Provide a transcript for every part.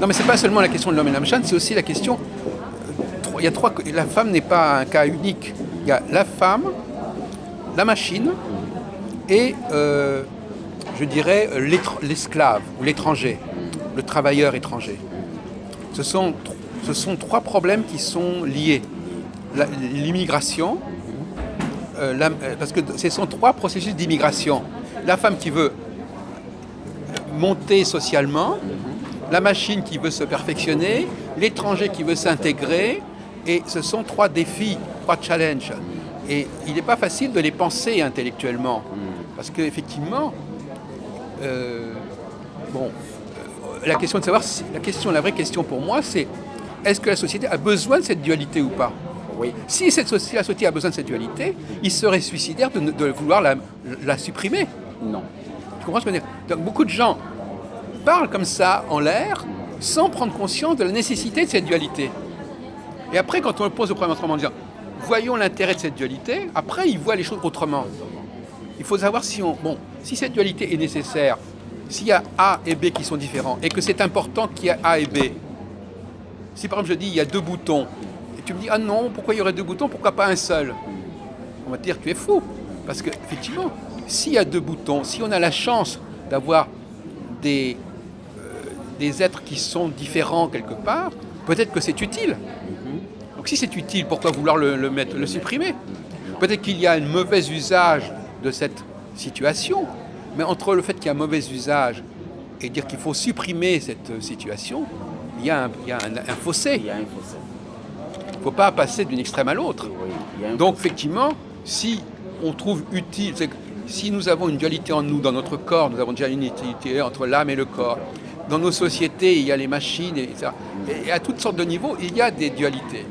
Non, mais c'est pas seulement la question de l'homme et la machine, c'est aussi la question. Il y a trois. La femme n'est pas un cas unique. Il y a la femme, la machine et, je dirais, l'esclave ou l'étranger, le travailleur étranger. Ce sont trois problèmes qui sont liés. L'immigration, parce que ce sont trois processus d'immigration. La femme qui veut monter socialement, la machine qui veut se perfectionner, l'étranger qui veut s'intégrer, et ce sont trois défis, trois challenges. Et il n'est pas facile de les penser intellectuellement, parce qu'effectivement, la question de savoir, la vraie question pour moi, c'est est-ce que la société a besoin de cette dualité ou pas? Oui. Si la société a besoin de cette dualité, il serait suicidaire de vouloir la supprimer. Non. Tu comprends ce que je veux dire? Donc beaucoup de gens parlent comme ça en l'air sans prendre conscience de la nécessité de cette dualité. Et après, quand on le pose au problème autrement, en disant voyons l'intérêt de cette dualité, après ils voient les choses autrement. Il faut savoir si cette dualité est nécessaire, s'il y a A et B qui sont différents, et que c'est important qu'il y ait A et B. Si par exemple je dis il y a deux boutons, et tu me dis ah non, pourquoi il y aurait deux boutons, pourquoi pas un seul? On va te dire tu es fou. Parce qu'effectivement, s'il y a deux boutons, si on a la chance d'avoir des êtres qui sont différents quelque part, peut-être que c'est utile. Donc si c'est utile, pourquoi vouloir le supprimer? Peut-être qu'il y a un mauvais usage de cette situation, mais entre le fait qu'il y a un mauvais usage et dire qu'il faut supprimer cette situation, il y a un fossé. Il y a un fossé. Il ne faut pas passer d'une extrême à l'autre. Oui, donc effectivement, si on trouve utile, si nous avons une dualité en nous, dans notre corps, nous avons déjà une utilité entre l'âme et le corps. Dans nos sociétés, il y a les machines, etc. Et à toutes sortes de niveaux, il y a des dualités.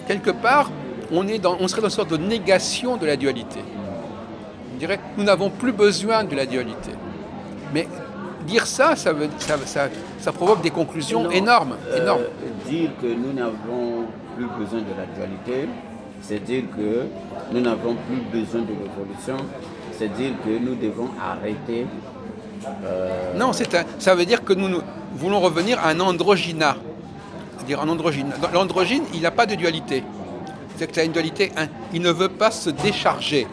Quelque part, on serait dans une sorte de négation de la dualité. On dirait, nous n'avons plus besoin de la dualité. Mais dire ça provoque des conclusions énormes. Dire que nous n'avons plus besoin de la dualité, c'est dire que nous n'avons plus besoin de l'évolution, c'est dire que nous devons arrêter. Non, ça veut dire que nous voulons revenir à un androgyna. C'est-à-dire un androgyne. L'androgyne, il n'a pas de dualité. C'est-à-dire qu'il a une dualité, il ne veut pas se décharger.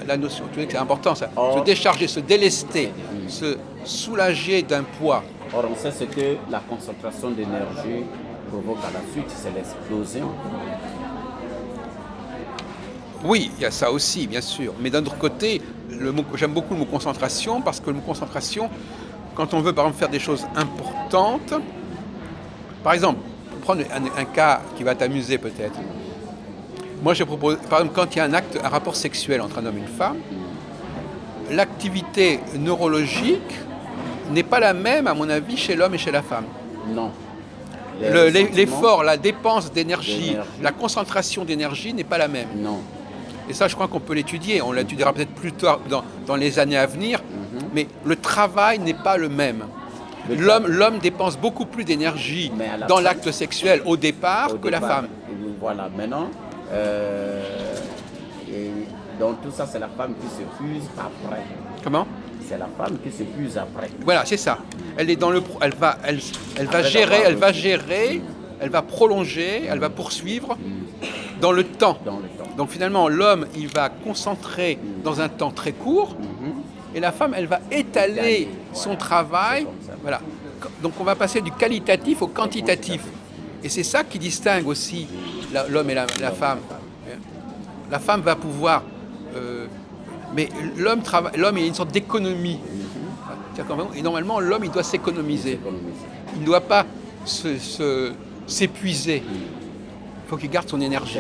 La notion, tu vois que c'est important ça. Se décharger, se délester, se soulager d'un poids. Or, on sait ce que la concentration d'énergie provoque à la suite, c'est l'explosion. Oui, il y a ça aussi, bien sûr. Mais d'un autre côté, j'aime beaucoup le mot concentration, parce que le mot concentration, quand on veut par exemple faire des choses importantes, par exemple, pour prendre un cas qui va t'amuser peut-être. Moi, je propose, par exemple, quand il y a un rapport sexuel entre un homme et une femme, l'activité neurologique n'est pas la même, à mon avis, chez l'homme et chez la femme. Non. L'effort, la dépense d'énergie, la concentration d'énergie n'est pas la même. Non. Et ça, je crois qu'on peut l'étudier. On l'étudiera peut-être plus tard dans les années à venir. Mais le travail n'est pas le même. L'homme dépense beaucoup plus d'énergie dans l'acte sexuel au départ que la femme. Voilà, maintenant, et dans tout ça, c'est la femme qui se fuse après. Comment? C'est la femme qui se fuse après. Voilà, c'est ça. Elle est dans elle va gérer, elle va prolonger, elle va poursuivre dans le temps. Donc finalement, l'homme, il va concentrer dans un temps très court, et la femme, elle va étaler son travail. Voilà. Donc on va passer du qualitatif au quantitatif. Et c'est ça qui distingue aussi l'homme et la femme. La femme va pouvoir... mais l'homme, il y a une sorte d'économie. Et normalement, l'homme, il doit s'économiser. Il ne doit pas s'épuiser. Il faut qu'il garde son énergie.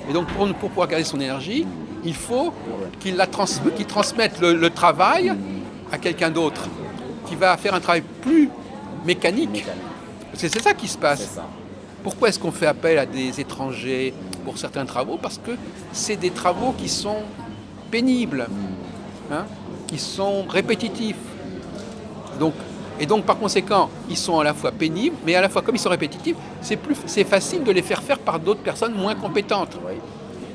Et donc, pour pouvoir garder son énergie, il faut qu'il transmette le travail à quelqu'un d'autre, qui va faire un travail plus mécanique. C'est ça qui se passe. Pourquoi est-ce qu'on fait appel à des étrangers pour certains travaux? Parce que c'est des travaux qui sont pénibles, qui sont répétitifs. Et donc, par conséquent, ils sont à la fois pénibles, mais à la fois, comme ils sont répétitifs, c'est facile de les faire par d'autres personnes moins compétentes.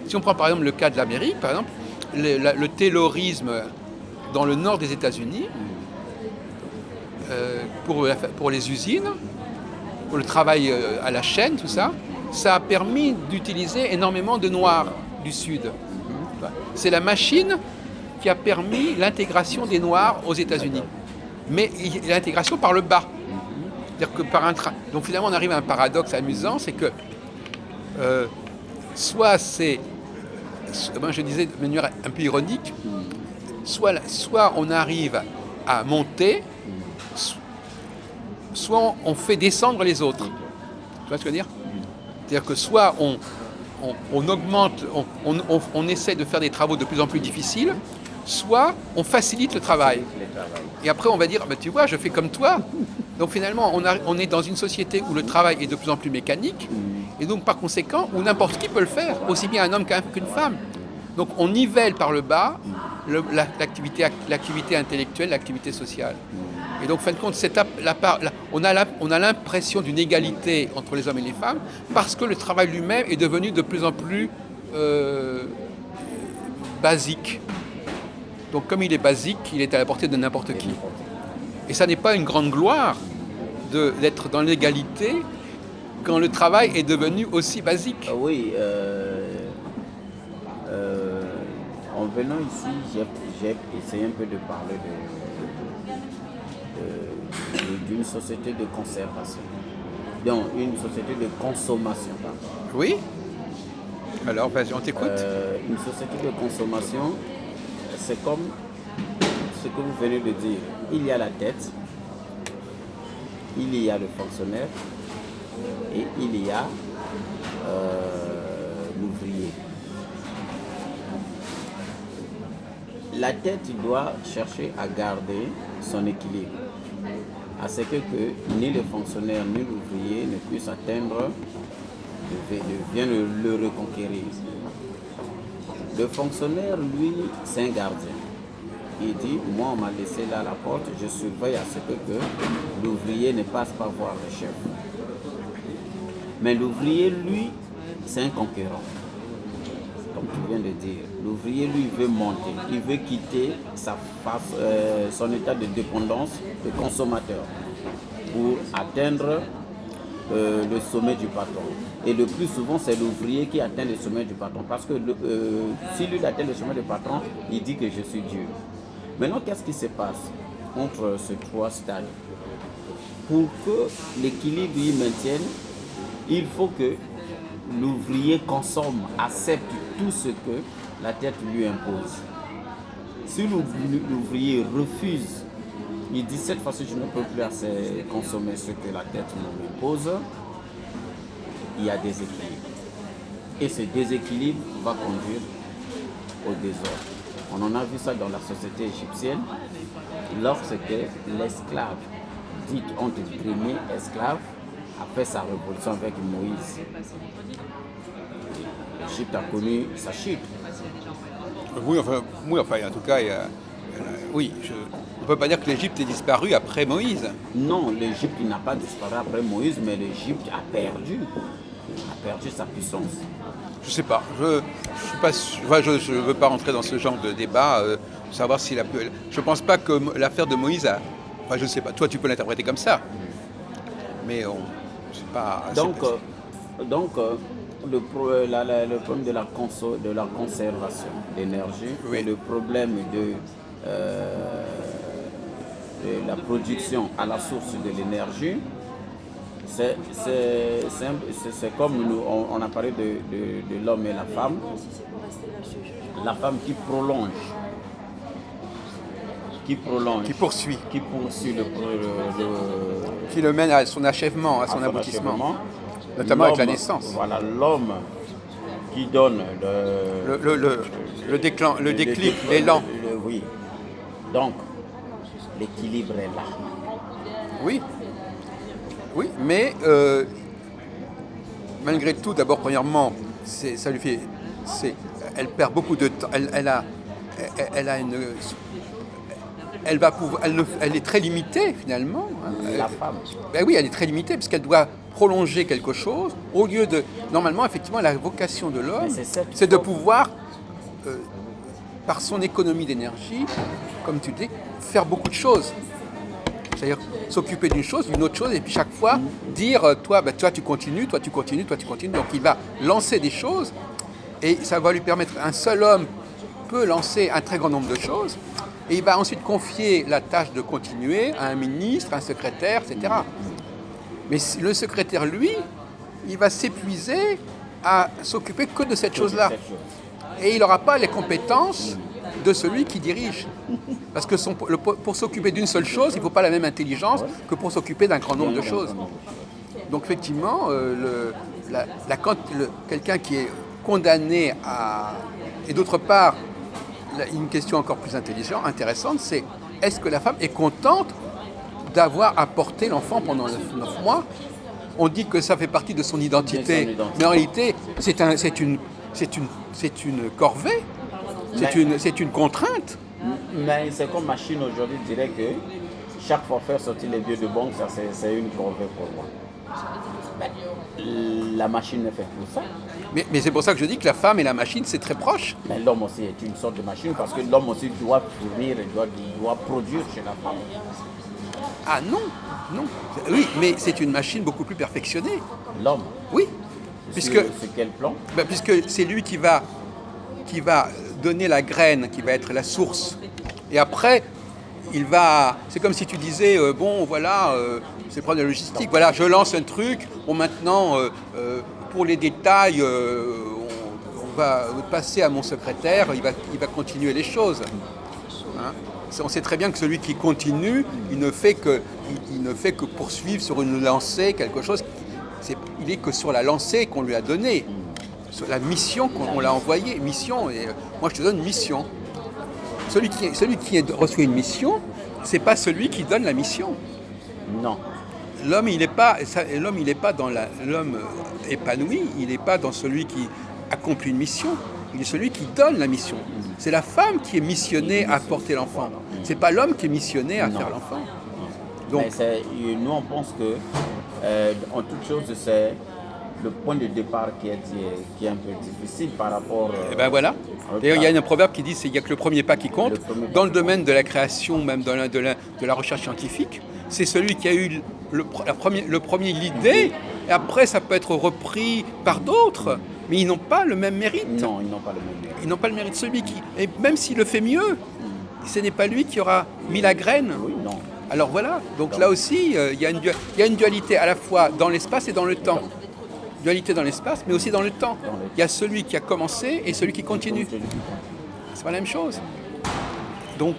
Si on prend par exemple le cas de l'Amérique, par exemple, le taylorisme dans le nord des États-Unis, pour les usines, pour le travail à la chaîne, tout ça, ça a permis d'utiliser énormément de noirs du Sud. C'est la machine qui a permis l'intégration des noirs aux États-Unis. Mais l'intégration par le bas. C'est-à-dire que donc finalement on arrive à un paradoxe amusant, c'est que soit c'est, moi je disais de manière un peu ironique, soit on arrive à monter, soit on fait descendre les autres. Tu vois ce que je veux dire? C'est-à-dire que soit on augmente, on essaie de faire des travaux de plus en plus difficiles, soit on facilite le travail. Et après on va dire, bah, tu vois, je fais comme toi. Donc finalement, on est dans une société où le travail est de plus en plus mécanique, et donc par conséquent, où n'importe qui peut le faire, aussi bien un homme qu'une femme. Donc on nivelle par le bas l'activité intellectuelle, l'activité sociale. Et donc, en fin de compte, on a l'impression d'une égalité entre les hommes et les femmes parce que le travail lui-même est devenu de plus en plus basique. Donc, comme il est basique, il est à la portée de n'importe qui. Et ça n'est pas une grande gloire d'être dans l'égalité quand le travail est devenu aussi basique. Oui, en venant ici, j'ai essayé un peu de parler d'une société de conservation. Donc, une société de consommation. Pardon. Oui. Alors, vas-y, on t'écoute. Une société de consommation, c'est comme ce que vous venez de dire. Il y a la tête, il y a le fonctionnaire et il y a l'ouvrier. La tête doit chercher à garder son équilibre, à ce que ni le fonctionnaire ni l'ouvrier ne puissent atteindre, viennent le reconquérir. Le fonctionnaire, lui, c'est un gardien. Il dit, moi on m'a laissé là à la porte, je surveille à ce que l'ouvrier ne passe pas voir le chef. Mais l'ouvrier, lui, c'est un conquérant. Comme tu viens de dire, l'ouvrier, lui, veut monter, il veut quitter son état de dépendance de consommateur pour atteindre le sommet du patron. Et le plus souvent, c'est l'ouvrier qui atteint le sommet du patron. Parce que si lui atteint le sommet du patron, il dit que je suis Dieu. Maintenant, qu'est-ce qui se passe entre ces trois stades? Pour que l'équilibre y maintienne, il faut que l'ouvrier consomme, accepte tout ce que la tête lui impose. Si l'ouvrier refuse, il dit cette fois-ci je ne peux plus assez consommer ce que la tête m'impose, il y a déséquilibre. Et ce déséquilibre va conduire au désordre. On en a vu ça dans la société égyptienne, lorsque l'esclave, dit entre guillemets esclave, a fait sa révolution avec Moïse. L'Égypte a connu sa chute. Oui, enfin, en tout cas, on ne peut pas dire que l'Égypte ait disparu après Moïse. Non, l'Égypte n'a pas disparu après Moïse, mais l'Égypte a perdu sa puissance. Je sais pas, je veux pas rentrer dans ce genre de débat, savoir si je pense pas que l'affaire de Moïse je sais pas, toi tu peux l'interpréter comme ça, mais c'est pas... Le problème de la conservation d'énergie, oui. Et le problème de la production à la source de l'énergie, c'est comme on a parlé de l'homme et la femme. La femme qui prolonge, qui poursuit qui le mène à son achèvement, à son aboutissement. Notamment avec la naissance. Voilà, l'homme qui donne le déclic, l'élan. Oui. Donc, l'équilibre est là. Oui. Oui, mais malgré tout, d'abord, premièrement, elle perd beaucoup de temps. Elle est très limitée finalement. La femme. Ben oui, elle est très limitée parce qu'elle doit prolonger quelque chose au lieu de... Normalement, effectivement, la vocation de l'homme, c'est de pouvoir, par son économie d'énergie, comme tu dis, faire beaucoup de choses. C'est-à-dire s'occuper d'une chose, d'une autre chose, et puis chaque fois dire, toi tu continues, toi tu continues, toi tu continues. Donc il va lancer des choses, et ça va lui permettre, un seul homme peut lancer un très grand nombre de choses, et il va ensuite confier la tâche de continuer à un ministre, un secrétaire, etc. Mais le secrétaire, lui, il va s'épuiser à s'occuper que de cette chose-là. Et il n'aura pas les compétences de celui qui dirige. Parce que pour s'occuper d'une seule chose, il ne faut pas la même intelligence que pour s'occuper d'un grand nombre de choses. Donc effectivement, quelqu'un qui est condamné à... Et d'autre part, une question encore plus intéressante, c'est est-ce que la femme est contente d'avoir apporté l'enfant pendant 9 mois? On dit que ça fait partie de son identité, mais en réalité, c'est une corvée, c'est une contrainte. Mais c'est comme ma Chine aujourd'hui dirait que chaque fois faire sortir les billets de banque, ça c'est une corvée pour moi. La machine ne fait plus ça. Mais c'est pour ça que je dis que la femme et la machine, c'est très proche. Mais l'homme aussi est une sorte de machine parce que l'homme aussi doit fournir, doit produire chez la femme. Ah non. Oui, mais c'est une machine beaucoup plus perfectionnée. L'homme? Oui. Sur quel plan? Puisque c'est lui qui va donner la graine, qui va être la source. Et après, c'est comme si tu disais, c'est pas de la logistique, voilà, je lance un truc, maintenant, pour les détails, on va passer à mon secrétaire, il va continuer les choses. Hein? On sait très bien que celui qui continue, il ne fait que poursuivre sur une lancée quelque chose. Il est que sur la lancée qu'on lui a donnée, sur la mission qu'on l'a envoyée. Mission, et moi je te donne une mission. Celui qui reçoit une mission, c'est pas celui qui donne la mission. Non. L'homme, il n'est pas dans l'homme épanoui. Il n'est pas dans celui qui accomplit une mission. Il est celui qui donne la mission. C'est la femme qui est missionnée à porter l'enfant. C'est pas l'homme qui est missionné à faire l'enfant. Donc, nous on pense que en toute chose c'est le point de départ qui est un peu difficile par rapport. Et ben voilà. D'ailleurs, il y a un proverbe qui dit qu'il n'y a que le premier pas qui compte. Dans le domaine de la création, même de la recherche scientifique, c'est celui qui a eu le premier l'idée, et après ça peut être repris par d'autres, mais ils n'ont pas le même mérite. Non, ils n'ont pas le même mérite. Ils n'ont pas le mérite. Et même s'il le fait mieux, ce n'est pas lui qui aura mis la graine. Oui, non. Alors voilà, donc là aussi, il y a une dualité à la fois dans l'espace et dans le temps. Dualité dans l'espace, mais aussi dans le temps. Il y a celui qui a commencé et celui qui continue. C'est pas la même chose. Donc,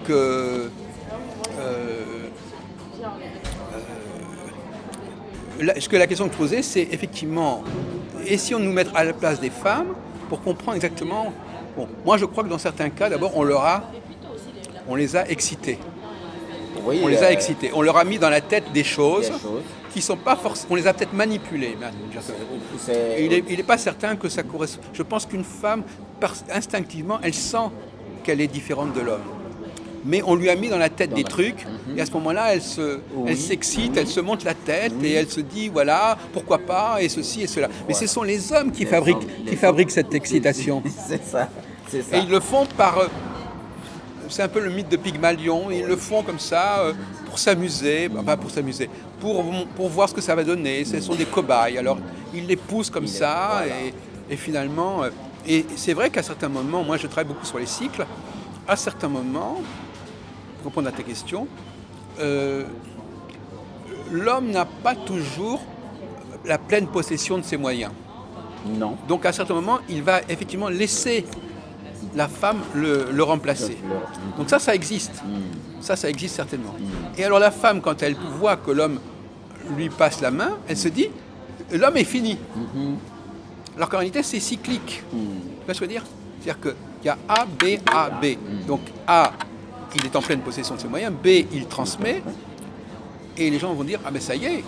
la question que je posais, c'est effectivement, essayons de nous mettre à la place des femmes pour comprendre exactement. Bon, moi, je crois que dans certains cas, d'abord, on les a excités. Oui, on les a excités. On leur a mis dans la tête des choses qui sont pas forcément. On les a peut-être manipulés. Il n'est pas certain que ça correspond. Je pense qu'une femme, instinctivement, elle sent qu'elle est différente de l'homme. Mais on lui a mis dans la tête des trucs, et à ce moment-là, elle s'excite, elle se monte la tête, et elle se dit, voilà, pourquoi pas, et ceci et cela. Mais ce sont les hommes qui fabriquent cette excitation. C'est ça. Et ils le font par... C'est un peu le mythe de Pygmalion, ils le font comme ça pour s'amuser, pour voir ce que ça va donner. Ce sont des cobayes, alors ils les poussent comme ça, et finalement... Et c'est vrai qu'à certains moments, moi je travaille beaucoup sur les cycles, à certains moments, pour répondre à ta question, l'homme n'a pas toujours la pleine possession de ses moyens. Non. Donc à certains moments, il va effectivement laisser la femme le remplacer. Donc ça existe. Ça existe certainement. Et alors la femme, quand elle voit que l'homme lui passe la main, elle se dit, l'homme est fini. Alors qu'en réalité, c'est cyclique. Tu vois ce que je veux dire? C'est-à-dire qu'il y a A, B, A, B. Donc A, il est en pleine possession de ses moyens. B, il transmet. Et les gens vont dire, ah ben ça y est,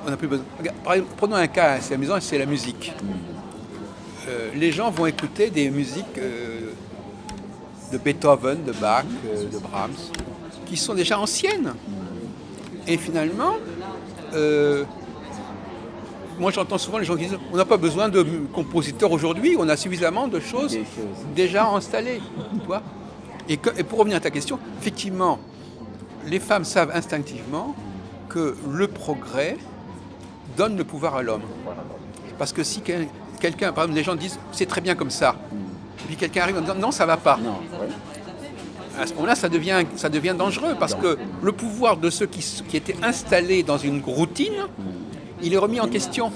on n'a plus besoin. Par exemple, prenons un cas assez amusant, c'est la musique. Les gens vont écouter des musiques de Beethoven, de Bach, de Brahms, qui sont déjà anciennes. Et finalement, moi j'entends souvent les gens qui disent on n'a pas besoin de compositeurs aujourd'hui, on a suffisamment de choses déjà installées. Tu vois et pour revenir à ta question, effectivement, les femmes savent instinctivement que le progrès donne le pouvoir à l'homme. Voilà. Parce que si quelqu'un, par exemple, les gens disent c'est très bien comme ça, puis quelqu'un arrive en disant non, ça va pas. Non, oui. À ce moment-là, ça devient dangereux parce que le pouvoir de ceux qui étaient installés dans une routine, il est remis en question.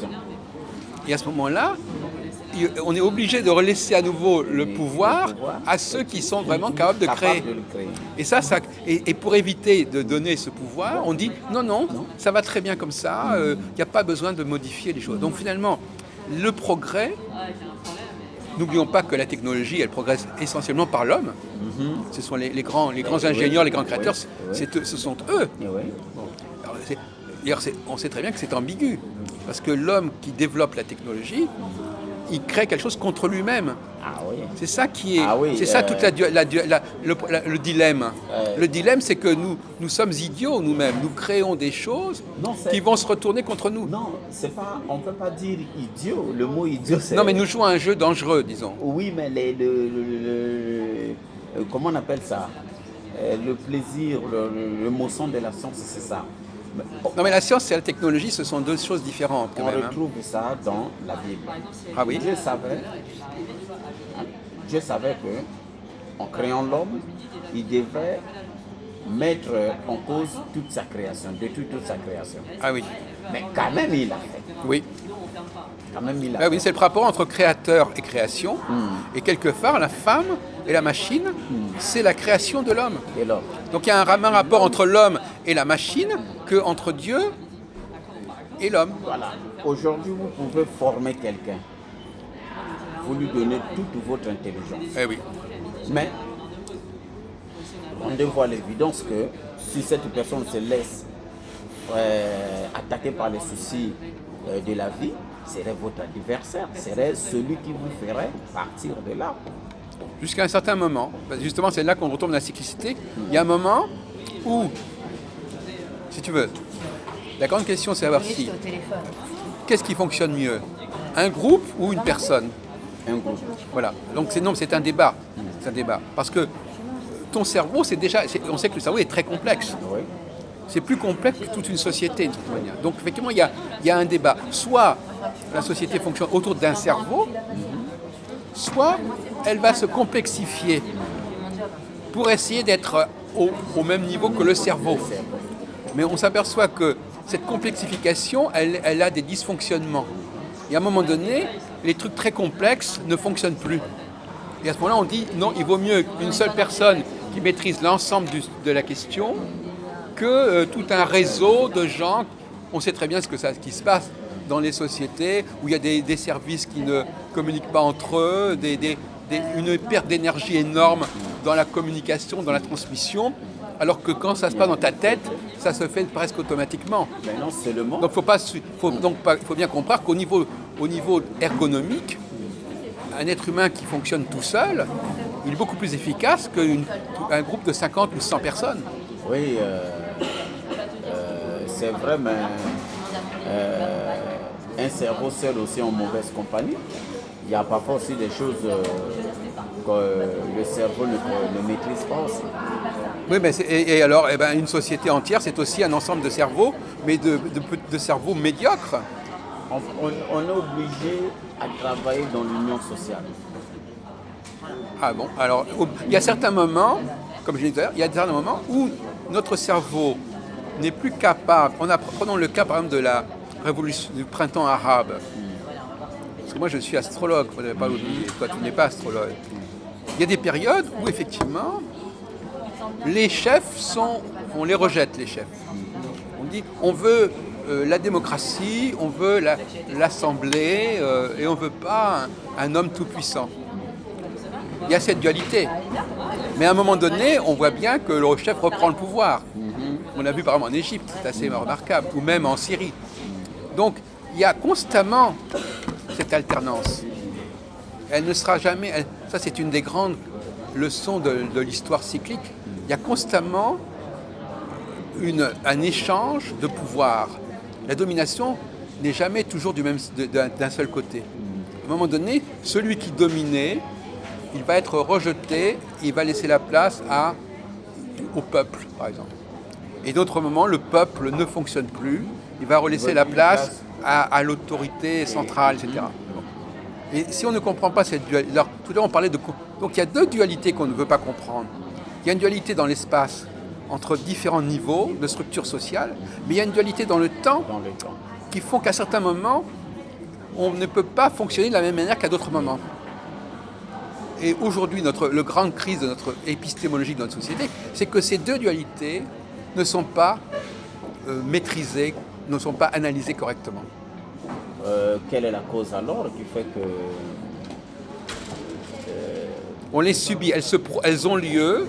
Et à ce moment-là, on est obligé de relaisser à nouveau le pouvoir à ceux qui sont vraiment capables de créer. Et et pour éviter de donner ce pouvoir, on dit non, ça va très bien comme ça, il n'y a pas besoin de modifier les choses. Donc finalement, le progrès, n'oublions pas que la technologie, elle progresse essentiellement par l'homme. Ce sont les grands ingénieurs, les grands créateurs, ce sont eux. D'ailleurs, on sait très bien que c'est ambigu, parce que l'homme qui développe la technologie, il crée quelque chose contre lui-même. Ah oui. C'est ça qui est. Ah oui, c'est ça toute le dilemme. Le dilemme, c'est que nous sommes idiots nous-mêmes. Nous créons des choses qui vont se retourner contre nous. Non, c'est pas. On peut pas dire idiot. Le mot idiot, c'est. Non, mais nous jouons à un jeu dangereux, disons. Oui, mais comment on appelle ça? Le plaisir, l'émotion de la science, c'est ça. Non, mais la science et la technologie, ce sont deux choses différentes. Quand même, retrouve ça dans la Bible. Ah oui. Dieu savait que, en créant l'homme, il devait mettre en cause toute sa création, détruire toute sa création. Ah oui. Mais quand même, il l'a fait. Oui. Quand même, il l'a Ah oui, c'est le rapport entre créateur et création. Et quelque part, la femme et la machine, c'est la création de l'homme. Et l'homme. Donc il y a un rapport entre l'homme et la machine qu'entre Dieu et l'homme. Voilà. Aujourd'hui, vous pouvez former quelqu'un. Vous lui donnez toute votre intelligence. Eh oui. Mais on devrait voir l'évidence que si cette personne se laisse attaquer par les soucis de la vie, serait votre adversaire, serait celui qui vous ferait partir de là. Jusqu'à un certain moment, justement c'est là qu'on retombe dans la cyclicité, il y a un moment où, si tu veux, la grande question c'est de savoir si, qu'est-ce qui fonctionne mieux, un groupe ou une personne? Un groupe. Voilà, donc c'est un débat, c'est un débat, parce que ton cerveau, on sait que le cerveau est très complexe. Oui. C'est plus complexe que toute une société, d'une certaine manière. Donc effectivement, il y a un débat. Soit la société fonctionne autour d'un cerveau, soit elle va se complexifier pour essayer d'être au même niveau que le cerveau. Mais on s'aperçoit que cette complexification, elle a des dysfonctionnements. Et à un moment donné, les trucs très complexes ne fonctionnent plus. Et à ce moment-là, on dit non, il vaut mieux une seule personne qui maîtrise l'ensemble de la question que tout un réseau de gens. On sait très bien ce qui se passe dans les sociétés où il y a des services qui ne communiquent pas entre eux, une perte d'énergie énorme dans la communication, dans la transmission, alors que quand ça se passe dans ta tête, ça se fait presque automatiquement. Mais non seulement. Donc il faut bien comprendre qu'au niveau ergonomique, un être humain qui fonctionne tout seul, il est beaucoup plus efficace qu'un groupe de 50 ou 100 personnes. Oui, c'est vrai, mais un cerveau seul aussi en mauvaise compagnie. Il y a parfois aussi des choses que le cerveau ne maîtrise pas aussi. Oui, mais alors, une société entière, c'est aussi un ensemble de cerveaux, mais de cerveaux médiocres. On est obligé à travailler dans l'union sociale. Ah bon, alors, il y a certains moments, comme je l'ai dit tout à l'heure, il y a certains moments où notre cerveau n'est plus capable. Prenons le cas, par exemple, de la révolution du printemps arabe. Parce que moi, je suis astrologue, il ne faudrait pas l'oublier. Toi, tu n'es pas astrologue. Il y a des périodes où, effectivement, les chefs on les rejette, les chefs. On dit, on veut la démocratie, on veut l'assemblée, et on ne veut pas un homme tout-puissant. Il y a cette dualité. Mais à un moment donné, on voit bien que le chef reprend le pouvoir. On l'a vu par exemple en Égypte, c'est assez remarquable, ou même en Syrie. Donc, il y a constamment cette alternance. Elle ne sera jamais... Ça, c'est une des grandes leçons de l'histoire cyclique. Il y a constamment un échange de pouvoir. La domination n'est jamais toujours d'un seul côté. À un moment donné, celui qui dominait, il va être rejeté, il va laisser la place au peuple, par exemple. Et d'autres moments, le peuple ne fonctionne plus. Il va relaisser la place à l'autorité centrale, etc. Et si on ne comprend pas cette dualité, alors tout à l'heure on parlait de... Donc il y a deux dualités qu'on ne veut pas comprendre. Il y a une dualité dans l'espace entre différents niveaux de structure sociale, mais il y a une dualité dans le temps qui font qu'à certains moments, on ne peut pas fonctionner de la même manière qu'à d'autres moments. Et aujourd'hui, le grande crise de notre épistémologie de notre société, c'est que ces deux dualités ne sont pas maîtrisées, ne sont pas analysées correctement. Quelle est la cause alors qui fait que... On les subit, elles ont lieu,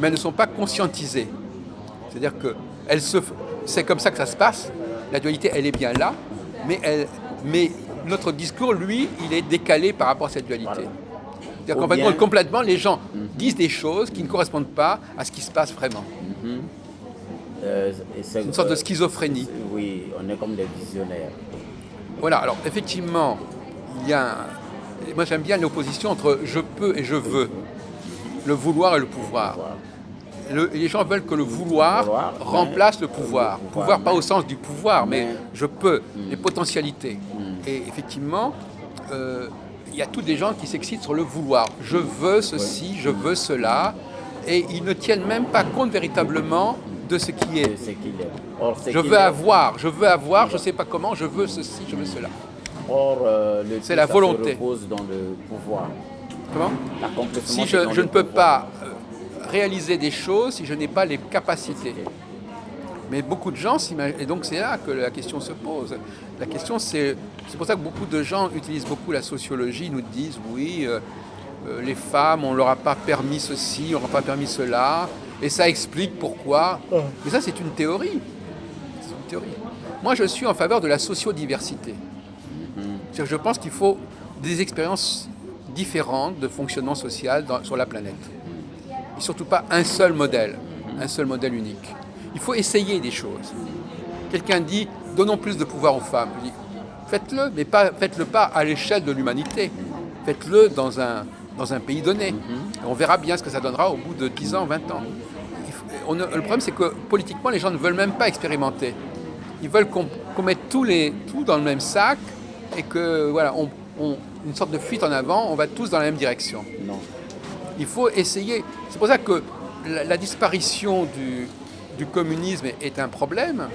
mais elles ne sont pas conscientisées. C'est-à-dire que c'est comme ça que ça se passe, la dualité elle est bien là, mais notre discours, lui, il est décalé par rapport à cette dualité. Voilà. C'est-à-dire qu'en fait, complètement, les gens disent des choses qui ne correspondent pas à ce qui se passe vraiment. C'est une sorte de schizophrénie. Oui, on est comme des visionnaires. Voilà, alors effectivement, moi j'aime bien l'opposition entre je peux et je veux, le vouloir et le pouvoir. Les gens veulent que le vouloir remplace le pouvoir. Pouvoir pas au sens du pouvoir, mais je peux, les potentialités. Et effectivement, il y a tous des gens qui s'excitent sur le vouloir. Je veux ceci, je veux cela, et ils ne tiennent même pas compte véritablement de ce qui est. Je veux avoir, je ne sais pas comment, je veux ceci, je veux cela. Or, c'est la volonté. Se repose dans le pouvoir. Comment ? Si je ne peux pas réaliser des choses, si je n'ai pas les capacités. Mais beaucoup de gens s'imaginent, et donc c'est là que la question se pose. La question, c'est pour ça que beaucoup de gens utilisent beaucoup la sociologie, nous disent oui, les femmes, on ne leur a pas permis ceci, on ne leur a pas permis cela, et ça explique pourquoi. Mais ça, c'est une théorie. C'est une théorie. Moi, je suis en faveur de la sociodiversité. C'est-à-dire que je pense qu'il faut des expériences différentes de fonctionnement social sur la planète. Et surtout pas un seul modèle unique. Il faut essayer des choses. Quelqu'un dit, donnons plus de pouvoir aux femmes. Je dis, faites-le, mais faites-le pas à l'échelle de l'humanité. Faites-le dans un pays donné. On verra bien ce que ça donnera au bout de 10 ans, 20 ans. Le problème, c'est que politiquement, les gens ne veulent même pas expérimenter. Ils veulent qu'on mette tout dans le même sac et que, voilà, une sorte de fuite en avant, on va tous dans la même direction. Non. Il faut essayer. C'est pour ça que la disparition du communisme est un problème,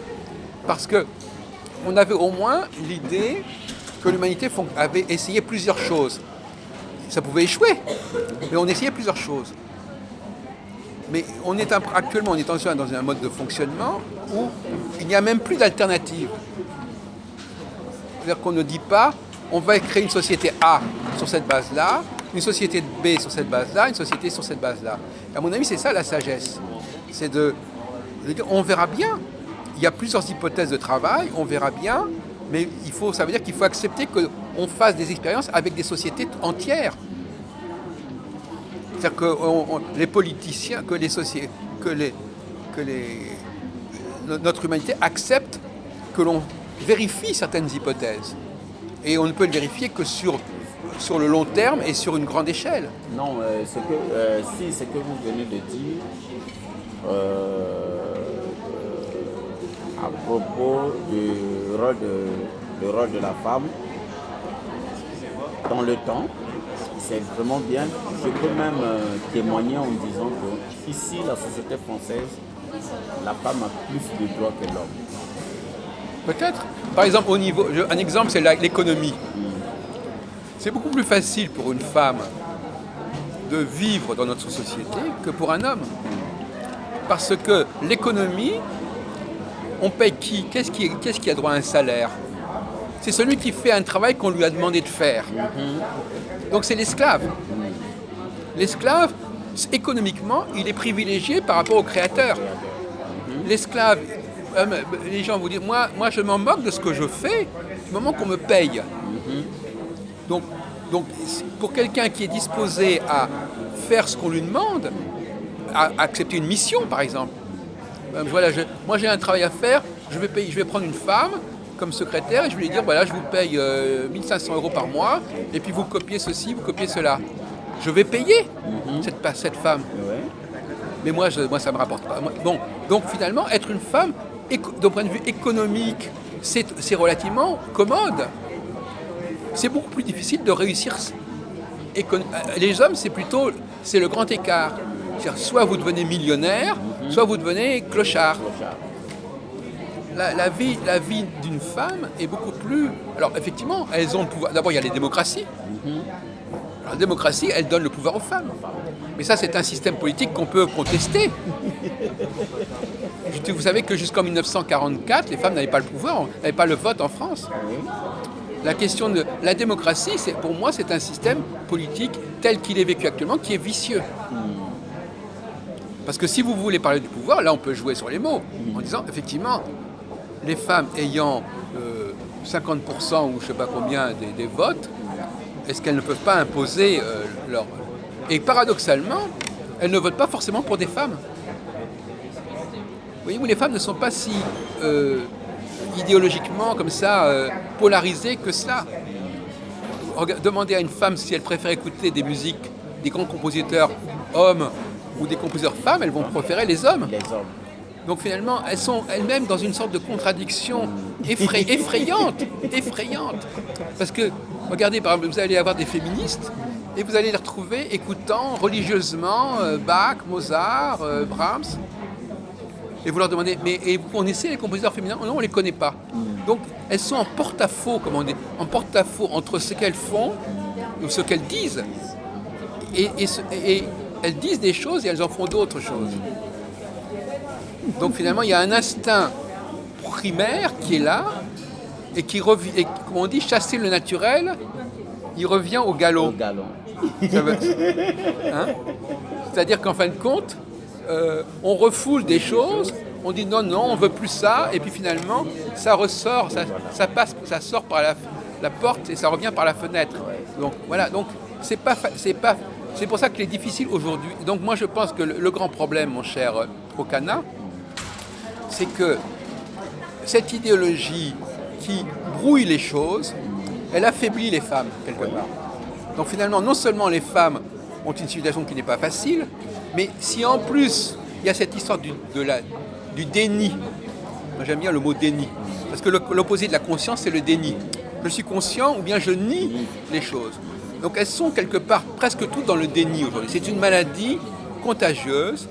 parce qu'on avait au moins l'idée que l'humanité avait essayé plusieurs choses. Ça pouvait échouer, mais on essayait plusieurs choses. Mais actuellement, on est dans un mode de fonctionnement où il n'y a même plus d'alternative. C'est-à-dire qu'on ne dit pas, on va créer une société A sur cette base-là, une société B sur cette base-là, une société sur cette base-là. À mon avis, c'est ça la sagesse. C'est de dire, on verra bien. Il y a plusieurs hypothèses de travail, on verra bien, mais ça veut dire qu'il faut accepter qu'on fasse des expériences avec des sociétés entières. C'est-à-dire que les politiciens, notre humanité accepte que l'on vérifie certaines hypothèses. Et on ne peut le vérifier que sur le long terme et sur une grande échelle. Non, ce que vous venez de dire à propos du rôle de la femme dans le temps, c'est vraiment bien. Je peux même témoigner en disant que ici, la société française, la femme a plus de droits que l'homme. Peut-être. Par exemple, un exemple, c'est l'économie. C'est beaucoup plus facile pour une femme de vivre dans notre société que pour un homme. Parce que l'économie, on paye qui ? Qu'est-ce qui a droit à un salaire ? C'est celui qui fait un travail qu'on lui a demandé de faire. Donc c'est l'esclave. L'esclave, économiquement, il est privilégié par rapport au créateur. L'esclave, les gens vous disent, moi je m'en moque de ce que je fais du moment qu'on me paye. Donc pour quelqu'un qui est disposé à faire ce qu'on lui demande, à accepter une mission par exemple, voilà, moi j'ai un travail à faire, je vais prendre une femme comme secrétaire et je vais lui dire, voilà, je vous paye 1500 € par mois et puis vous copiez ceci, vous copiez cela. Je vais payer cette femme. Mais moi, ça me rapporte pas. Bon, donc finalement, être une femme, d'un point de vue économique, c'est relativement commode. C'est beaucoup plus difficile de réussir. Les hommes, c'est le grand écart. C'est-à-dire, soit vous devenez millionnaire, soit vous devenez clochard. La vie d'une femme est beaucoup plus... Alors effectivement, elles ont le pouvoir. D'abord, il y a les démocraties. Alors, la démocratie, elle donne le pouvoir aux femmes. Mais ça, c'est un système politique qu'on peut contester. Vous savez que jusqu'en 1944, les femmes n'avaient pas le pouvoir, n'avaient pas le vote en France. La question de la démocratie, pour moi, c'est un système politique tel qu'il est vécu actuellement, qui est vicieux. Parce que si vous voulez parler du pouvoir, là, on peut jouer sur les mots, en disant, effectivement, les femmes ayant 50% ou je ne sais pas combien des votes, est-ce qu'elles ne peuvent pas imposer leur... Et paradoxalement, elles ne votent pas forcément pour des femmes. Vous voyez, où les femmes ne sont pas si idéologiquement comme ça polarisées que cela. Demandez à une femme si elle préfère écouter des musiques des grands compositeurs hommes ou des compositeurs femmes, elles vont préférer les hommes. Donc finalement, elles sont elles-mêmes dans une sorte de contradiction effrayante. Parce que, regardez, par exemple, vous allez avoir des féministes et vous allez les retrouver écoutant religieusement Bach, Mozart, Brahms. Et vous leur demandez, et vous connaissez les compositeurs féminins? Non, on ne les connaît pas. Donc elles sont en porte-à-faux, comme on dit, en porte-à-faux entre ce qu'elles font ou ce qu'elles disent. Et elles disent des choses et elles en font d'autres choses. Donc finalement, il y a un instinct primaire qui est là et qui revient, et comme on dit, chasser le naturel, il revient au galop. C'est-à-dire qu'en fin de compte, on refoule des choses, on dit non, on veut plus ça, et puis finalement, ça ressort, ça sort par la porte et ça revient par la fenêtre. Donc voilà, donc c'est pour ça qu'il est difficile aujourd'hui. Donc moi je pense que le grand problème, mon cher Okana, c'est que cette idéologie qui brouille les choses, elle affaiblit les femmes quelque part. Donc finalement, non seulement les femmes ont une situation qui n'est pas facile, mais si en plus il y a cette histoire du déni, moi j'aime bien le mot déni, parce que l'opposé de la conscience c'est le déni. Je suis conscient ou bien je nie les choses. Donc elles sont quelque part presque toutes dans le déni aujourd'hui. C'est une maladie contagieuse.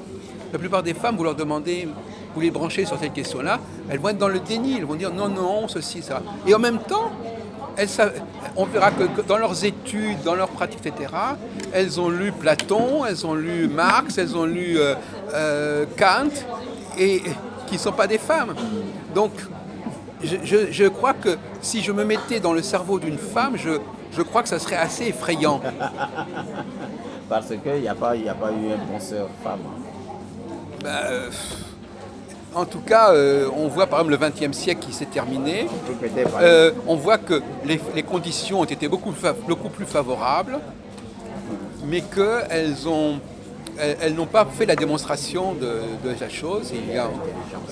La plupart des femmes, vous leur demandez, vous les branchez sur cette question-là, elles vont être dans le déni, elles vont dire non, ceci, ça. Et en même temps, on verra que dans leurs études, dans leurs pratiques, etc., elles ont lu Platon, elles ont lu Marx, elles ont lu Kant, et qui ne sont pas des femmes. Donc, je crois que si je me mettais dans le cerveau d'une femme, je crois que ça serait assez effrayant. Parce qu'il n'y a pas eu un penseur femme. En tout cas, on voit par exemple le XXe siècle qui s'est terminé. On voit que les conditions ont été beaucoup plus favorables, mais qu'elles n'ont pas fait la démonstration de la chose.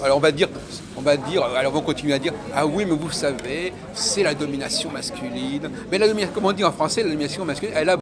Alors on va continuer à dire ah oui, mais vous savez, c'est la domination masculine. Mais comme on dit en français, la domination masculine, elle a